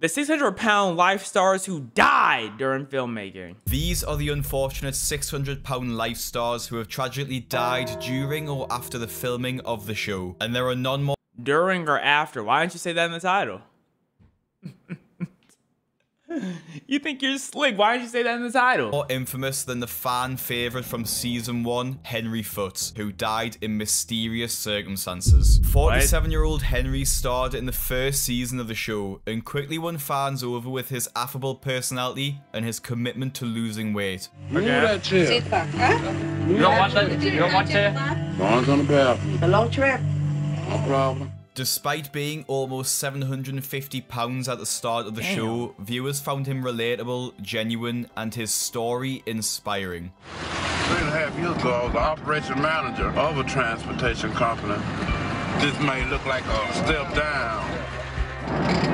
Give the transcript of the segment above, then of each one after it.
The 600-pound life stars who died during filmmaking. These are the unfortunate 600-pound life stars who have tragically died during or after the filming of the show. And there are none more During or after? Why didn't you say that in the title? You think you're slick. Why didn't you say that in the title? more infamous than the fan favorite from season 1, Henry Foote, who died in mysterious circumstances. 47-year-old Henry starred in the first season of the show and quickly won fans over with his affable personality and his commitment to losing weight. Move that chair. Sit back, huh? You don't want that? You don't want that? Lawn's on the bathroom. A long trip. No problem. Despite being almost 750 pounds at the start of the show, viewers found him relatable, genuine, and his story inspiring. 3.5 years ago, I was the operation manager of a transportation company. This may look like a step down,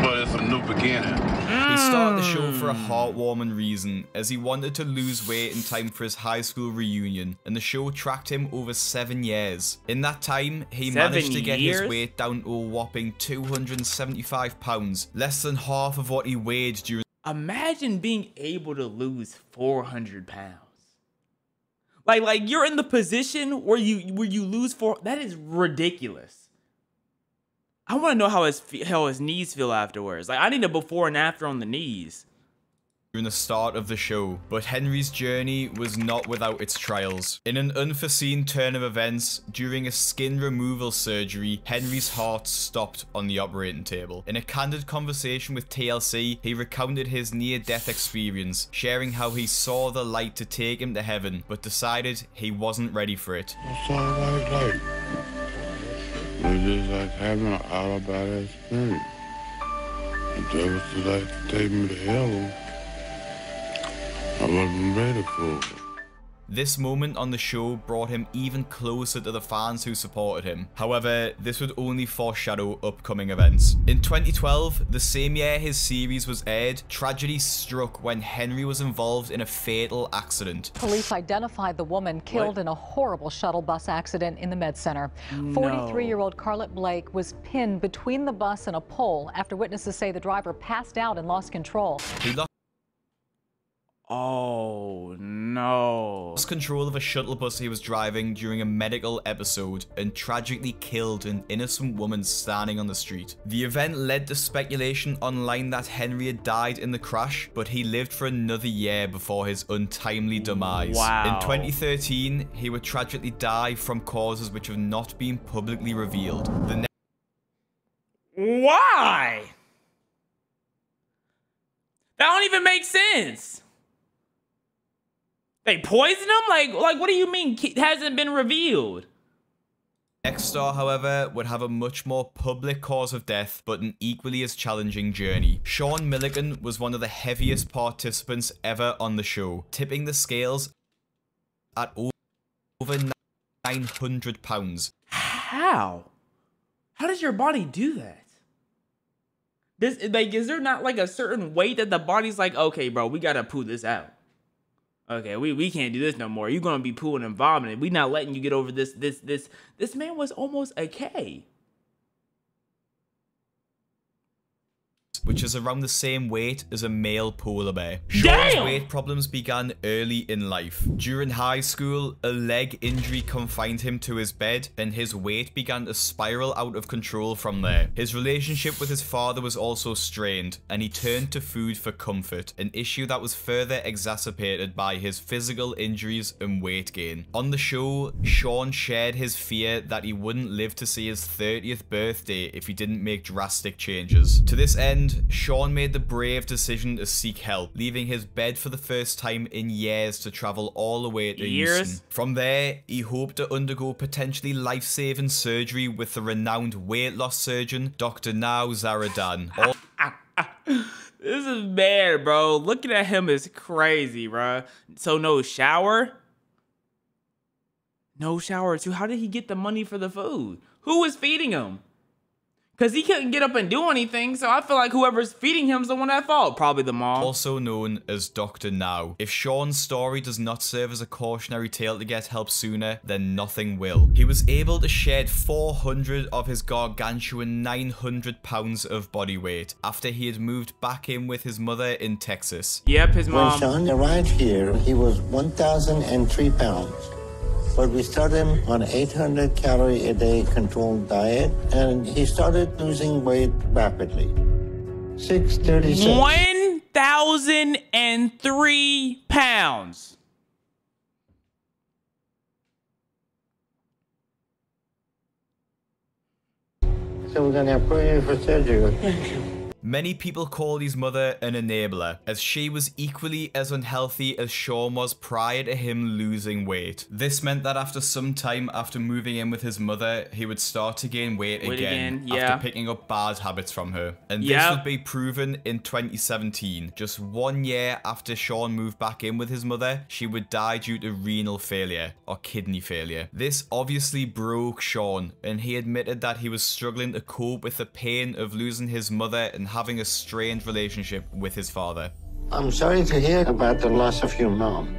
but it's a new beginning. He started the show for a heartwarming reason, as he wanted to lose weight in time for his high school reunion, and the show tracked him over 7 years. In that time, he managed to get his weight down to a whopping 275 pounds, less than half of what he weighed during. Imagine being able to lose 400 pounds. Like you're in the position where you lose that is ridiculous. I want to know how his knees feel afterwards. Like, I need a before and after on the knees. During the start of the show, but Henry's journey was not without its trials. In an unforeseen turn of events, during a skin removal surgery, Henry's heart stopped on the operating table. In a candid conversation with TLC, he recounted his near-death experience, sharing how he saw the light to take him to heaven, but decided he wasn't ready for it. I saw a white light. It was just like having an out-of-body experience. If that was the light to take me to heaven, I wasn't ready for it. This moment on the show brought him even closer to the fans who supported him. However, this would only foreshadow upcoming events. In 2012, the same year his series was aired, tragedy struck when Henry was involved in a fatal accident. Police identified the woman killed in a horrible shuttle bus accident in the Med Center. 43-year-old Carlette Blake was pinned between the bus and a pole after witnesses say the driver passed out and lost control. Oh, no. Lost control of a shuttle bus he was driving during a medical episode and tragically killed an innocent woman standing on the street. The event led to speculation online that Henry had died in the crash, but he lived for another year before his untimely demise. Wow. In 2013, he would tragically die from causes which have not been publicly revealed. Why? That don't even make sense. They poisoned him? Like what do you mean it hasn't been revealed? Next star, however, would have a much more public cause of death, but an equally as challenging journey. Sean Milligan was one of the heaviest participants ever on the show, tipping the scales at over 900 pounds. How? How does your body do that? Is there not like a certain weight that the body's like, okay, bro, we gotta poo this out? Okay, we can't do this no more. You're gonna be pooing and vomiting. We not letting you get over this. This man was almost a K. Which is around the same weight as a male polar bear. Sean's weight problems began early in life. During high school, a leg injury confined him to his bed, and his weight began to spiral out of control from there. His relationship with his father was also strained, and he turned to food for comfort, an issue that was further exacerbated by his physical injuries and weight gain. On the show, Sean shared his fear that he wouldn't live to see his 30th birthday if he didn't make drastic changes. To this end, Sean made the brave decision to seek help, leaving his bed for the first time in years to travel all the way to Houston. From there, he hoped to undergo potentially life-saving surgery with the renowned weight loss surgeon, Dr. Now Zaradan. This is bad, bro. Looking at him is crazy, bro. So no shower? No shower too. How did he get the money for the food? Who was feeding him? Because he couldn't get up and do anything, so I feel like whoever's feeding him's the one at fault. Probably the mom. Also known as Dr. Now. If Sean's story does not serve as a cautionary tale to get help sooner, then nothing will. He was able to shed 400 of his gargantuan 900 pounds of body weight after he had moved back in with his mother in Texas. Yep, his mom. When Sean arrived here, he was 1,003 pounds. But we started him on 800 calorie a day controlled diet, and he started losing weight rapidly. 636. 1,003 pounds. So we're gonna put you for surgery. Many people called his mother an enabler, as she was equally as unhealthy as Sean was prior to him losing weight. This meant that after some time after moving in with his mother, he would start to gain weight again after picking up bad habits from her. And this would be proven in 2017. Just 1 year after Sean moved back in with his mother, she would die due to renal failure or kidney failure. This obviously broke Sean, and he admitted that he was struggling to cope with the pain of losing his mother and having a strained relationship with his father. I'm sorry to hear about the loss of your mom.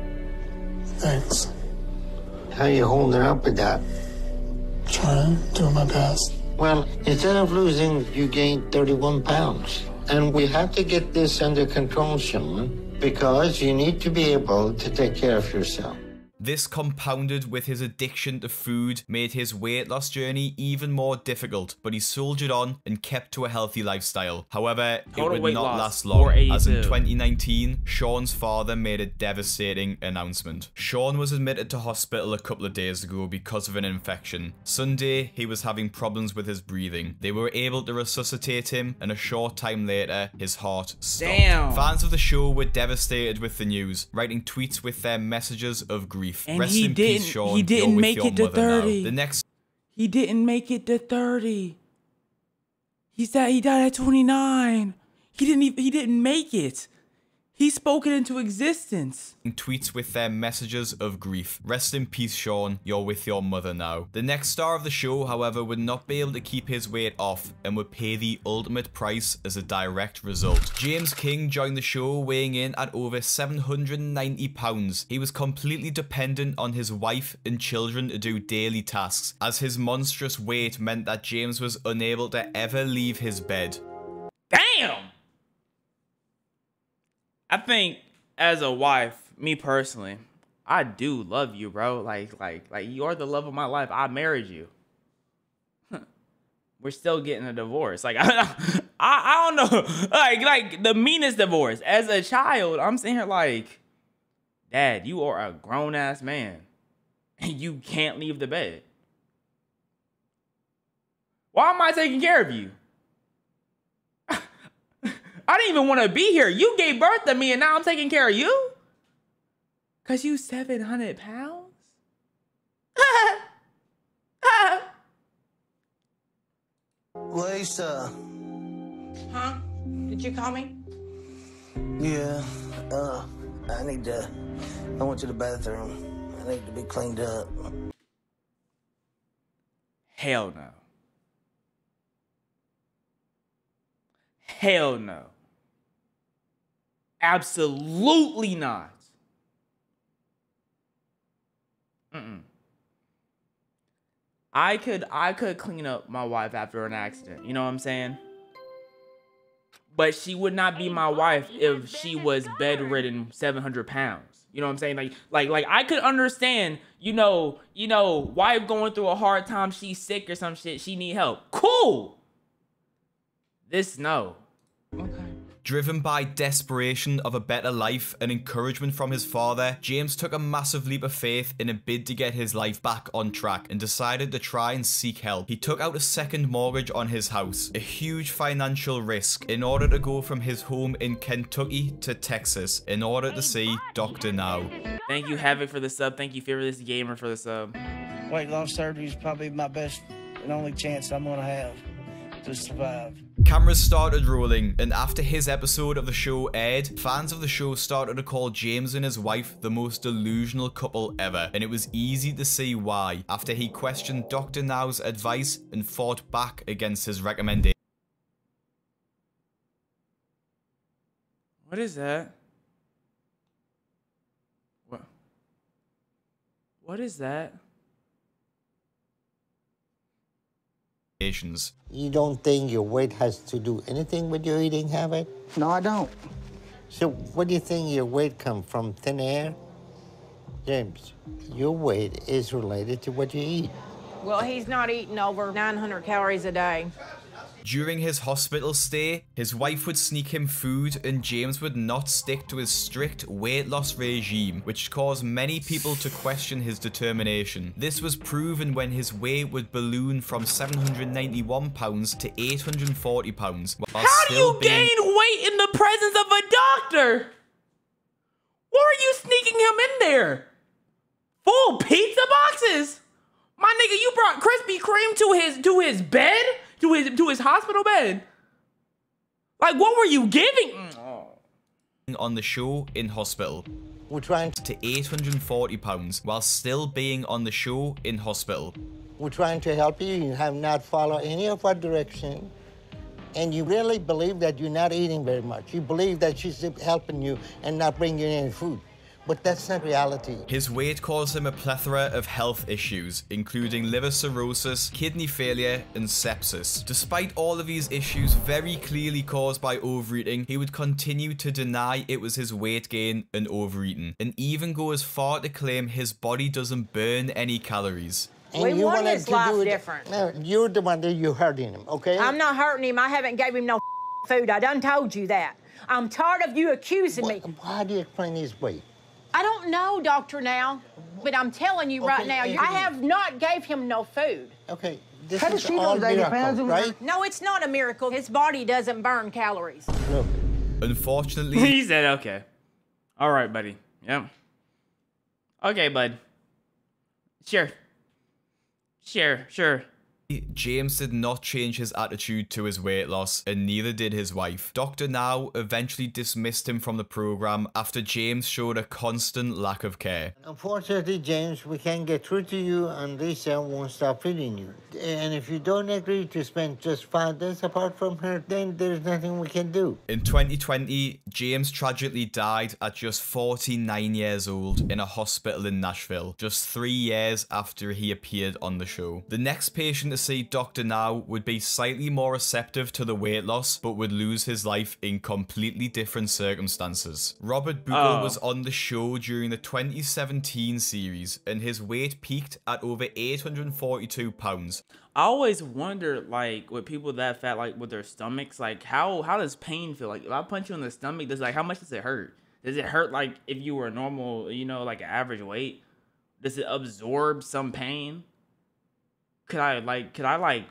Thanks. How you holding up with that? Trying, doing my best. Well, instead of losing, you gained 31 pounds. And we have to get this under control, Sean, because you need to be able to take care of yourself. This, compounded with his addiction to food, made his weight loss journey even more difficult, but he soldiered on and kept to a healthy lifestyle. However, it would not last long, as in 2019, Sean's father made a devastating announcement. Sean was admitted to hospital a couple of days ago because of an infection. Sunday, he was having problems with his breathing. They were able to resuscitate him, and a short time later, his heart stopped. Damn. Fans of the show were devastated with the news, writing tweets with their messages of grief. And Rest he in didn't. peace, Sean. He didn't make it to 30. The next. He didn't make it to 30. He died at 29. He didn't make it. He spoke it into existence. Tweets with their messages of grief. Rest in peace, Sean. You're with your mother now. The next star of the show, however, would not be able to keep his weight off and would pay the ultimate price as a direct result. James King joined the show weighing in at over 790 pounds. He was completely dependent on his wife and children to do daily tasks, as his monstrous weight meant that James was unable to ever leave his bed. Damn! I think as a wife, me personally, I do love you, bro. Like you're the love of my life. I married you. We're still getting a divorce. Like I don't know. Like the meanest divorce. As a child, I'm sitting here like, Dad, you are a grown ass man, and you can't leave the bed. Why am I taking care of you? I didn't even want to be here. You gave birth to me and now I'm taking care of you? Cause you 700 pounds? Lisa. Huh? Did you call me? Yeah. I went to the bathroom. I need to be cleaned up. Hell no. Hell no. Absolutely not. I could clean up my wife after an accident. You know what I'm saying? But she would not be my wife if she was bedridden 700 pounds. You know what I'm saying? Like I could understand, you know, wife going through a hard time, she's sick or some shit, she need help. Cool. This, no. Okay. Driven by desperation of a better life and encouragement from his father, James took a massive leap of faith in a bid to get his life back on track and decided to try and seek help. He took out a second mortgage on his house, a huge financial risk, in order to go from his home in Kentucky to Texas in order to see Dr. Now. Thank you, Havoc, for the sub. Thank you, Fearless Gamer, for the sub. Weight loss surgery is probably my best and only chance I'm gonna have to survive. Cameras started rolling, and after his episode of the show aired, fans of the show started to call James and his wife the most delusional couple ever, and it was easy to see why, after he questioned Dr. Now's advice and fought back against his recommendation. What is that? What is that? You don't think your weight has to do anything with your eating habit? No, I don't. So what do you think your weight come from? Thin air? James, your weight is related to what you eat. Well, he's not eating over 900 calories a day. During his hospital stay, his wife would sneak him food and James would not stick to his strict weight loss regime, which caused many people to question his determination. This was proven when his weight would balloon from 791 pounds to 840 pounds. How do you gain weight in the presence of a doctor? Why are you sneaking him in there? Full pizza boxes? My nigga, you brought Krispy Kreme to his bed? To his hospital bed? Like, what were you giving? On the show in hospital. We're trying to 840 pounds while still being on the show in hospital. We're trying to help you. You have not followed any of our direction. And you really believe that you're not eating very much. You believe that she's helping you and not bringing you any food. But that's not reality. His weight caused him a plethora of health issues, including liver cirrhosis, kidney failure, and sepsis. Despite all of these issues very clearly caused by overeating, he would continue to deny it was his weight gain and overeating, and even go as far to claim his body doesn't burn any calories. And we you want wanted his to life do it. different. No, you're the one that you're hurting him, okay? I'm not hurting him. I haven't gave him no food. I done told you that. I'm tired of you accusing me. How do you explain his weight? I don't know, doctor, now, but I'm telling you right now, I have not gave him no food. Okay, this is all miracle, right? No, it's not a miracle. His body doesn't burn calories. Look. Unfortunately, he said, okay. All right, buddy. Yep. Okay, bud. Sure. James did not change his attitude to his weight loss, and neither did his wife. Dr. Now eventually dismissed him from the program after James showed a constant lack of care. Unfortunately, James, we can't get through to you, and Lisa won't stop feeding you. And if you don't agree to spend just 5 days apart from her, then there's nothing we can do. In 2020, James tragically died at just 49 years old in a hospital in Nashville, just 3 years after he appeared on the show. The next patient to see Dr. Now would be slightly more receptive to the weight loss, but would lose his life in completely different circumstances. Robert Buchel was on the show during the 2017 series, and his weight peaked at over 842 pounds. I always wonder, like, with people that fat, like, with their stomachs, like, how does pain feel? Like, if I punch you in the stomach, how much does it hurt? Does it hurt, like, if you were normal, you know, like, an average weight? Does it absorb some pain? Could I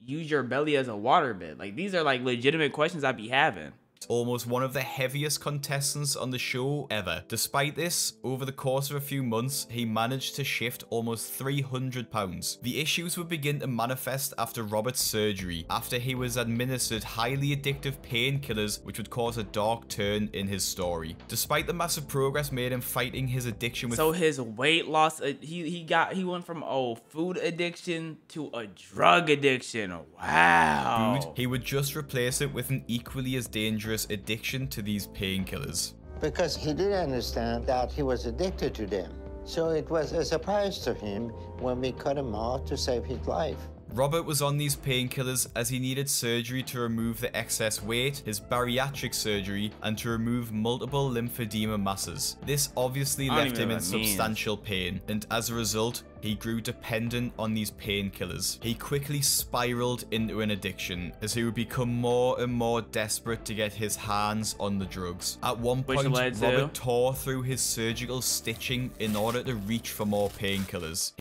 use your belly as a waterbed? Like, these are like legitimate questions I'd be having. Almost one of the heaviest contestants on the show ever. Despite this, over the course of a few months, he managed to shift almost 300 pounds. The issues would begin to manifest after Robert's surgery, after he was administered highly addictive painkillers, which would cause a dark turn in his story. Despite the massive progress made in fighting his addiction with— So his weight loss, he went from food addiction to a drug addiction. Wow. Food, he would just replace it with an equally as dangerous addiction to these painkillers. Because he didn't understand that he was addicted to them. So it was a surprise to him when we cut him off to save his life. Robert was on these painkillers as he needed surgery to remove the excess weight, his bariatric surgery, and to remove multiple lymphedema masses. This obviously left him in substantial pain, and as a result, he grew dependent on these painkillers. He quickly spiraled into an addiction as he would become more and more desperate to get his hands on the drugs. At one point, Robert tore through his surgical stitching in order to reach for more painkillers.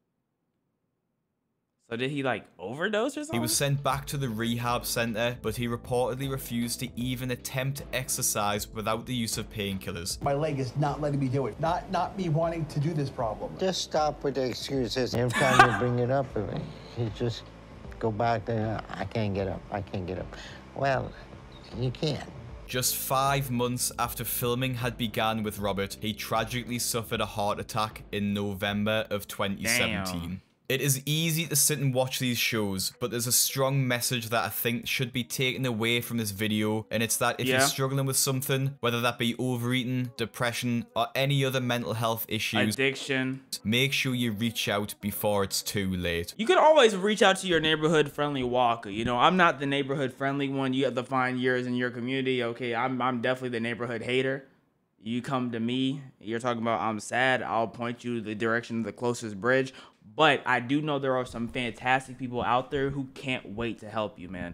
So did he overdose or something? He was sent back to the rehab center, but he reportedly refused to even attempt to exercise without the use of painkillers. My leg is not letting me do it. Not me wanting to do this problem. Just stop with the excuses. Every time you bring it up, you just go back there. I can't get up. I can't get up. Well, you can't. Just 5 months after filming had begun with Robert, he tragically suffered a heart attack in November of 2017. Damn. It is easy to sit and watch these shows, but there's a strong message that I think should be taken away from this video, and it's that if you're struggling with something, whether that be overeating, depression, or any other mental health issues, addiction, make sure you reach out before it's too late. You could always reach out to your neighborhood friendly walker. You know, I'm not the neighborhood friendly one. You have to find yours in your community. Okay, I'm definitely the neighborhood hater. You come to me, you're talking about I'm sad, I'll point you the direction of the closest bridge. But I do know there are some fantastic people out there who can't wait to help you, man.